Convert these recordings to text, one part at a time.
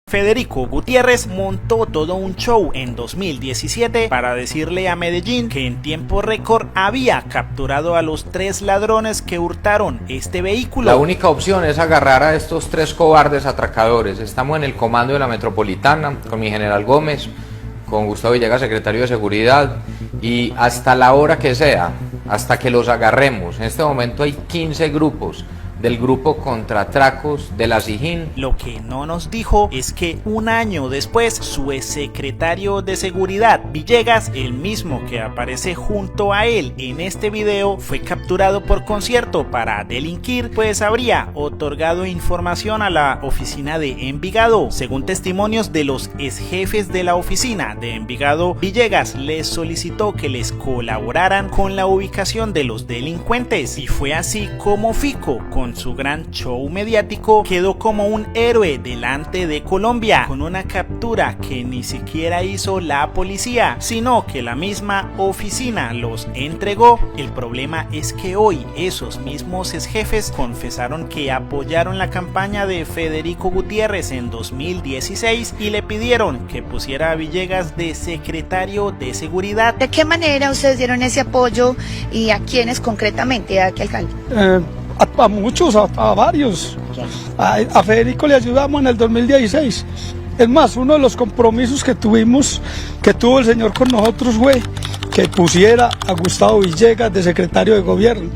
Federico Gutiérrez montó todo un show en 2017 para decirle a Medellín que en tiempo récord había capturado a los 3 ladrones que hurtaron este vehículo. La única opción es agarrar a estos 3 cobardes atracadores. Estamos en el comando de la Metropolitana con mi general Gómez, con Gustavo Villegas, secretario de Seguridad, y hasta la hora que sea, hasta que los agarremos. En este momento hay 15 grupos del grupo Contratracos de la SIJIN. Lo que no nos dijo es que un año después su exsecretario de Seguridad, Villegas, el mismo que aparece junto a él en este video, fue capturado por concierto para delinquir, pues habría otorgado información a la oficina de Envigado. Según testimonios de los exjefes de la oficina de Envigado, Villegas les solicitó que les colaboraran con la ubicación de los delincuentes, y fue así como Fico, con su gran show mediático, quedó como un héroe delante de Colombia, con una captura que ni siquiera hizo la policía, sino que la misma oficina los entregó. El problema es que hoy esos mismos exjefes confesaron que apoyaron la campaña de Federico Gutiérrez en 2016 y le pidieron que pusiera a Villegas de secretario de Seguridad. ¿De qué manera ustedes dieron ese apoyo y a quiénes concretamente, a qué alcalde? A muchos, a varios. A Federico le ayudamos en el 2016. Es más, uno de los compromisos que tuvo el señor con nosotros fue que pusiera a Gustavo Villegas de secretario de gobierno,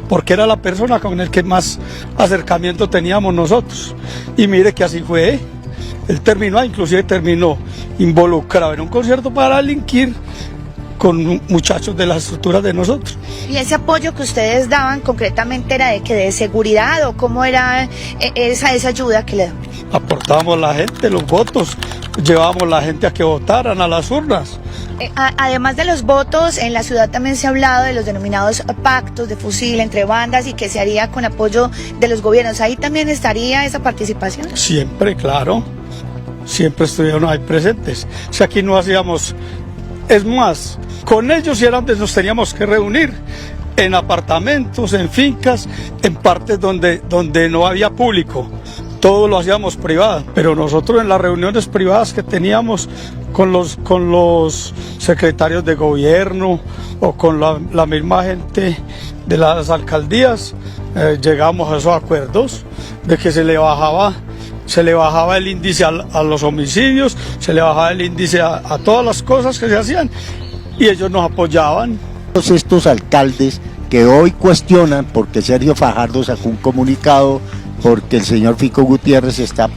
porque era la persona con el que más acercamiento teníamos nosotros. Y mire que así fue. Él inclusive terminó involucrado en un concierto para delinquir con muchachos de las estructuras de nosotros. ¿Y ese apoyo que ustedes daban concretamente era de seguridad o cómo era esa ayuda que le daban? Aportábamos la gente, los votos, llevábamos la gente a que votaran a las urnas. Además de los votos, en la ciudad también se ha hablado de los denominados pactos de fusil entre bandas y que se haría con apoyo de los gobiernos. ¿Ahí también estaría esa participación? Siempre, claro. Siempre estuvieron ahí presentes. Si aquí no hacíamos... Es más, con ellos era donde nos teníamos que reunir, en apartamentos, en fincas, en partes donde no había público. Todo lo hacíamos privado, pero nosotros en las reuniones privadas que teníamos con los secretarios de gobierno o con la misma gente de las alcaldías, llegamos a esos acuerdos de que se le bajaba el índice a los homicidios, se le bajaba el índice a todas las cosas que se hacían y ellos nos apoyaban. Estos alcaldes que hoy cuestionan porque Sergio Fajardo sacó un comunicado, porque el señor Fico Gutiérrez está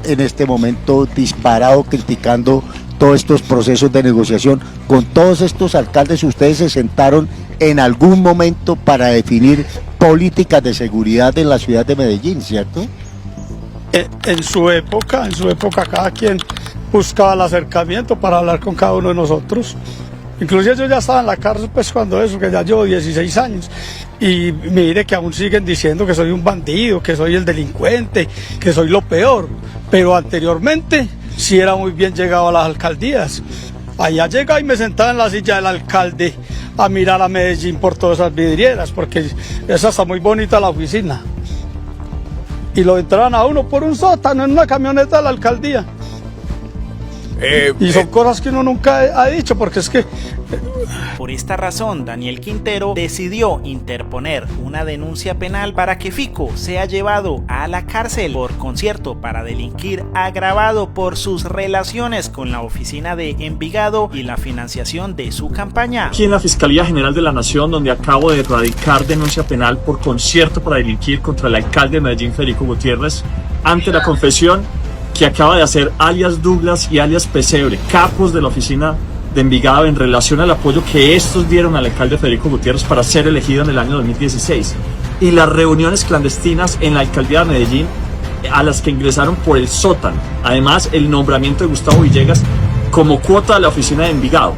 en este momento disparado criticando todos estos procesos de negociación. Con todos estos alcaldes ustedes se sentaron en algún momento para definir políticas de seguridad en la ciudad de Medellín, ¿cierto? En su época cada quien buscaba el acercamiento para hablar con cada uno de nosotros. Inclusive yo ya estaba en la cárcel pues cuando eso, que ya llevo 16 años. Y mire que aún siguen diciendo que soy un bandido, que soy el delincuente, que soy lo peor. Pero anteriormente sí era muy bien llegado a las alcaldías. Allá llegaba y me sentaba en la silla del alcalde a mirar a Medellín por todas esas vidrieras, porque esa está muy bonita la oficina. Y lo entraban a uno por un sótano en una camioneta de la alcaldía. Y son cosas que uno nunca ha dicho, porque es que... Por esta razón, Daniel Quintero decidió interponer una denuncia penal para que Fico sea llevado a la cárcel por concierto para delinquir agravado por sus relaciones con la oficina de Envigado y la financiación de su campaña. Aquí en la Fiscalía General de la Nación, donde acabo de radicar denuncia penal por concierto para delinquir contra el alcalde de Medellín, Federico Gutiérrez, ante la confesión que acaba de hacer alias Douglas y alias Pesebre, capos de la oficina de Envigado, en relación al apoyo que estos dieron al alcalde Federico Gutiérrez para ser elegido en el año 2016 y las reuniones clandestinas en la alcaldía de Medellín a las que ingresaron por el sótano. Además, el nombramiento de Gustavo Villegas como cuota de la oficina de Envigado.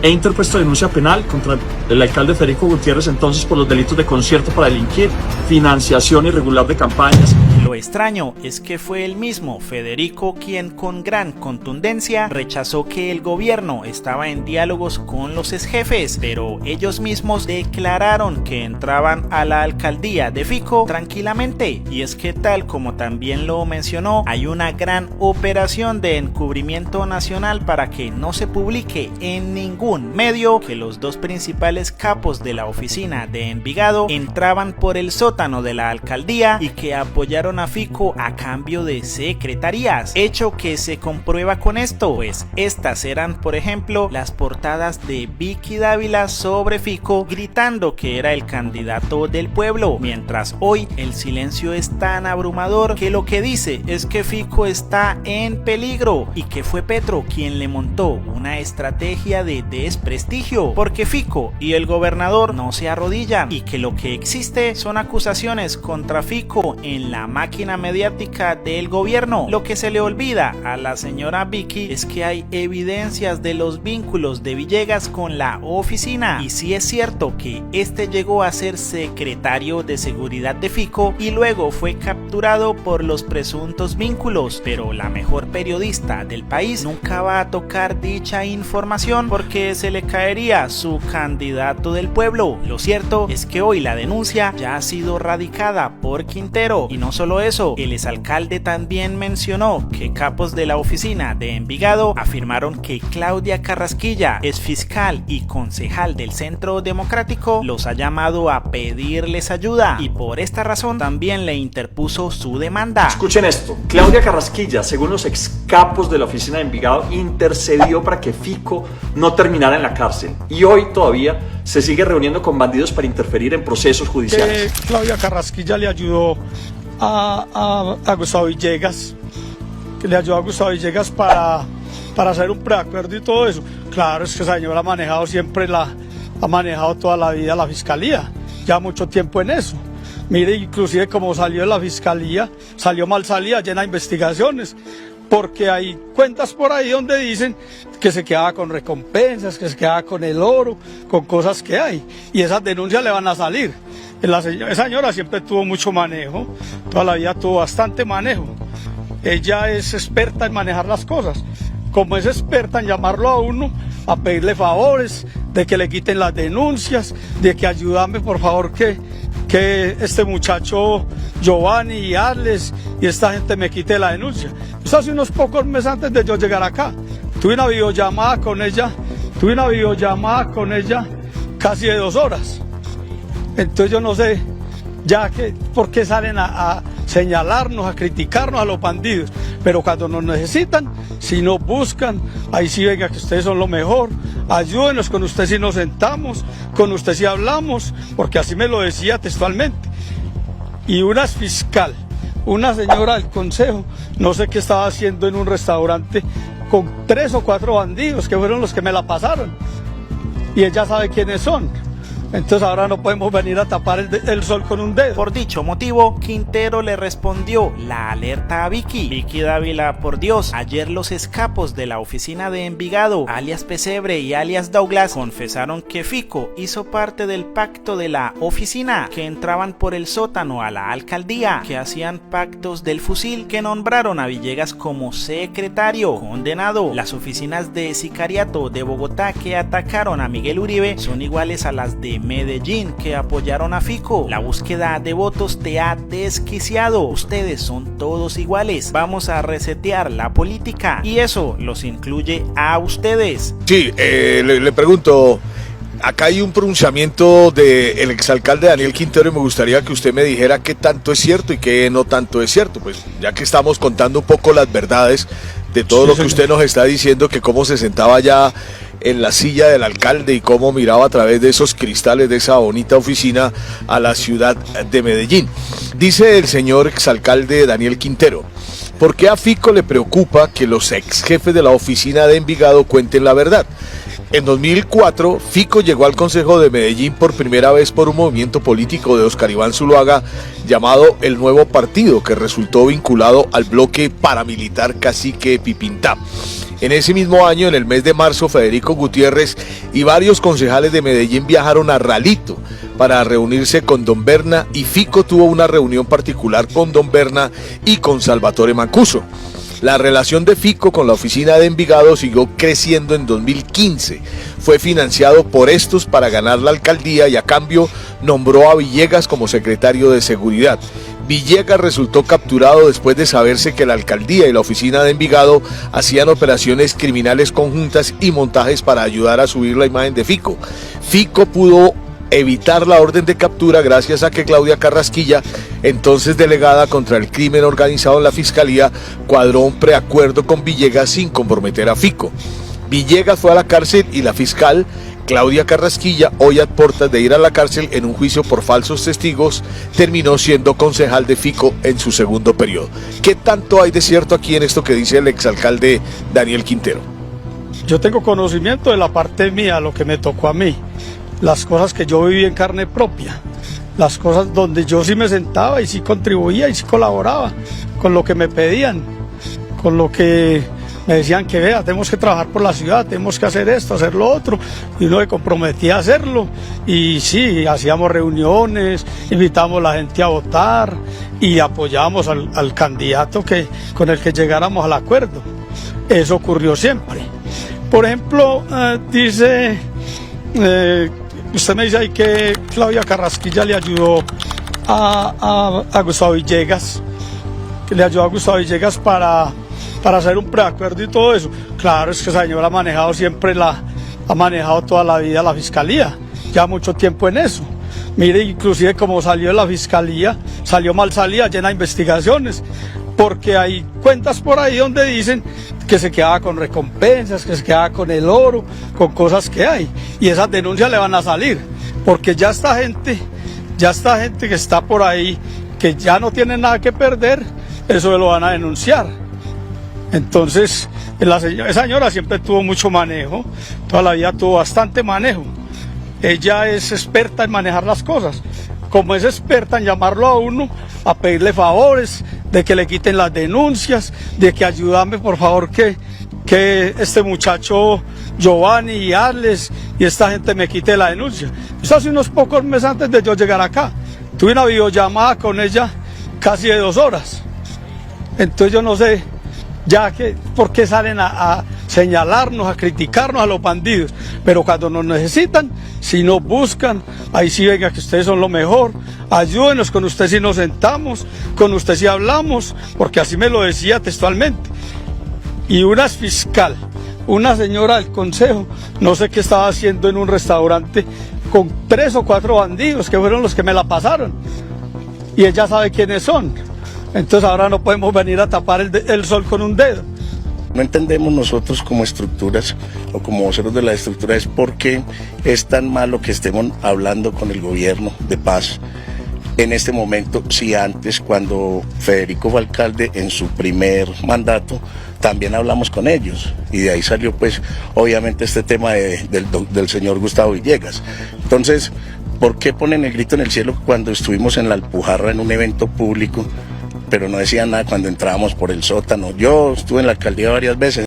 He interpuesto denuncia penal contra el alcalde Federico Gutiérrez entonces por los delitos de concierto para delinquir, financiación irregular de campañas. Lo extraño es que fue el mismo Federico quien con gran contundencia rechazó que el gobierno estaba en diálogos con los exjefes, pero ellos mismos declararon que entraban a la alcaldía de Fico tranquilamente. Y es que tal como también lo mencionó, hay una gran operación de encubrimiento nacional para que no se publique en ningún medio que los dos principales capos de la oficina de Envigado entraban por el sótano de la alcaldía y que apoyaron a Fico a cambio de secretarías, hecho que se comprueba con esto, pues estas eran por ejemplo las portadas de Vicky Dávila sobre Fico gritando que era el candidato del pueblo, mientras hoy el silencio es tan abrumador que lo que dice es que Fico está en peligro y que fue Petro quien le montó una estrategia de desprestigio, porque Fico y el gobernador no se arrodillan y que lo que existe son acusaciones contra Fico en la máquina mediática del gobierno. Lo que se le olvida a la señora Vicky es que hay evidencias de los vínculos de Villegas con la oficina, y sí es cierto que este llegó a ser secretario de seguridad de Fico y luego fue capturado por los presuntos vínculos, pero la mejor periodista del país nunca va a tocar dicha información porque se le caería su candidato del pueblo. Lo cierto es que hoy la denuncia ya ha sido radicada por Quintero, y no solo eso, el exalcalde también mencionó que capos de la oficina de Envigado afirmaron que Claudia Carrasquilla, ex fiscal y concejal del Centro Democrático, los ha llamado a pedirles ayuda y por esta razón también le interpuso su demanda. Escuchen esto, Claudia Carrasquilla, según los ex capos de la oficina de Envigado, intercedió para que Fico no terminara en la cárcel y hoy todavía se sigue reuniendo con bandidos para interferir en procesos judiciales. Claudia Carrasquilla le ayudó a Gustavo Villegas, que le ayudó a Gustavo Villegas para hacer un preacuerdo y todo eso. Claro, es que esa señora ha manejado siempre, ha manejado toda la vida la fiscalía, ya mucho tiempo en eso. Mire, inclusive como salió de la fiscalía, salió mal salida, llena de investigaciones, porque hay cuentas por ahí donde dicen que se quedaba con recompensas, que se quedaba con el oro, con cosas que hay, y esas denuncias le van a salir. Esa señora siempre tuvo mucho manejo, toda la vida tuvo bastante manejo. Ella es experta en manejar las cosas, como es experta en llamarlo a uno, a pedirle favores, de que le quiten las denuncias, de que ayúdame por favor que este muchacho Giovanni y Arles y esta gente me quite la denuncia. Eso hace unos pocos meses antes de yo llegar acá. Tuve una videollamada con ella casi de 2 horas. Entonces yo no sé ya que por qué salen a señalarnos, a criticarnos a los bandidos, pero cuando nos necesitan, si nos buscan, ahí sí venga que ustedes son lo mejor, ayúdenos, con usted si nos sentamos, con usted si hablamos, porque así me lo decía textualmente. Y una fiscal, una señora del consejo, no sé qué estaba haciendo en un restaurante con 3 o 4 bandidos que fueron los que me la pasaron, y ella sabe quiénes son. Entonces ahora no podemos venir a tapar el sol con un dedo. Por dicho motivo, Quintero le respondió la alerta a Vicky Dávila, por Dios, ayer los escapos de la oficina de Envigado, alias Pesebre y alias Douglas, confesaron que Fico hizo parte del pacto de la oficina, que entraban por el sótano a la alcaldía, que hacían pactos del fusil, que nombraron a Villegas como secretario, condenado. Las oficinas de sicariato de Bogotá que atacaron a Miguel Uribe son iguales a las de Medellín, que apoyaron a Fico. La búsqueda de votos te ha desquiciado. Ustedes son todos iguales. Vamos a resetear la política y eso los incluye a ustedes. Sí, le pregunto, acá hay un pronunciamiento del exalcalde Daniel Quintero y me gustaría que usted me dijera qué tanto es cierto y qué no tanto es cierto, pues ya que estamos contando un poco las verdades de todo lo que usted nos está diciendo, que cómo se sentaba ya en la silla del alcalde y cómo miraba a través de esos cristales de esa bonita oficina a la ciudad de Medellín. Dice el señor exalcalde Daniel Quintero: ¿por qué a Fico le preocupa que los ex jefes de la oficina de Envigado cuenten la verdad? En 2004, Fico llegó al Consejo de Medellín por primera vez por un movimiento político de Óscar Iván Zuluaga llamado El Nuevo Partido, que resultó vinculado al bloque paramilitar Cacique Pipintá. En ese mismo año, en el mes de marzo, Federico Gutiérrez y varios concejales de Medellín viajaron a Ralito para reunirse con Don Berna, y Fico tuvo una reunión particular con Don Berna y con Salvatore Mancuso. La relación de Fico con la oficina de Envigado siguió creciendo en 2015. Fue financiado por estos para ganar la alcaldía y a cambio nombró a Villegas como secretario de Seguridad. Villegas resultó capturado después de saberse que la alcaldía y la oficina de Envigado hacían operaciones criminales conjuntas y montajes para ayudar a subir la imagen de Fico. Fico pudo evitar la orden de captura gracias a que Claudia Carrasquilla, entonces delegada contra el crimen organizado en la Fiscalía, cuadró un preacuerdo con Villegas sin comprometer a Fico. Villegas fue a la cárcel y la fiscal Claudia Carrasquilla, hoy a puertas de ir a la cárcel en un juicio por falsos testigos, terminó siendo concejal de Fico en su segundo periodo. ¿Qué tanto hay de cierto aquí en esto que dice el exalcalde Daniel Quintero? Yo tengo conocimiento de la parte mía, lo que me tocó a mí, las cosas que yo viví en carne propia, las cosas donde yo sí me sentaba y sí contribuía y sí colaboraba con lo que me pedían, con lo que me decían que vea, tenemos que trabajar por la ciudad, tenemos que hacer esto, hacer lo otro, y uno me comprometía a hacerlo, y sí, hacíamos reuniones, invitábamos a la gente a votar y apoyábamos al candidato con el que llegáramos al acuerdo. Eso ocurrió siempre. Por ejemplo, dice... usted me dice ahí que Claudia Carrasquilla le ayudó a Gustavo Villegas, que le ayudó a Gustavo Villegas para hacer un preacuerdo y todo eso. Claro, es que esa señora ha manejado siempre, ha manejado toda la vida la fiscalía, ya mucho tiempo en eso. Mire, inclusive como salió de la fiscalía, salió mal salida, llena de investigaciones, porque hay cuentas por ahí donde dicen que se quedaba con recompensas, que se quedaba con el oro, con cosas que hay, y esas denuncias le van a salir, porque ya esta gente que está por ahí, que ya no tiene nada que perder, eso lo van a denunciar. Entonces, esa señora siempre tuvo mucho manejo, toda la vida tuvo bastante manejo. Ella es experta en manejar las cosas, como es experta en llamarlo a uno, a pedirle favores, de que le quiten las denuncias, de que ayúdame por favor que este muchacho Giovanni y Alex y esta gente me quite la denuncia. Eso hace unos pocos meses antes de yo llegar acá. Tuve una videollamada con ella casi de 2 horas. Entonces yo no sé, ya que por qué salen a señalarnos, a criticarnos a los bandidos, pero cuando nos necesitan, si nos buscan, ahí sí venga que ustedes son lo mejor, ayúdenos, con usted si nos sentamos, con usted si hablamos, porque así me lo decía textualmente. Y una fiscal, una señora del consejo, no sé qué estaba haciendo en un restaurante con 3 o 4 bandidos que fueron los que me la pasaron, y ella sabe quiénes son. Entonces ahora no podemos venir a tapar el sol con un dedo. No entendemos nosotros como estructuras o como voceros de la estructura es por qué es tan malo que estemos hablando con el gobierno de paz en este momento, si antes, cuando Federico fue alcalde en su primer mandato, también hablamos con ellos, y de ahí salió pues obviamente este tema del señor Gustavo Villegas. Entonces, ¿por qué ponen el grito en el cielo cuando estuvimos en la Alpujarra en un evento público, pero no decían nada cuando entrábamos por el sótano? Yo estuve en la alcaldía varias veces.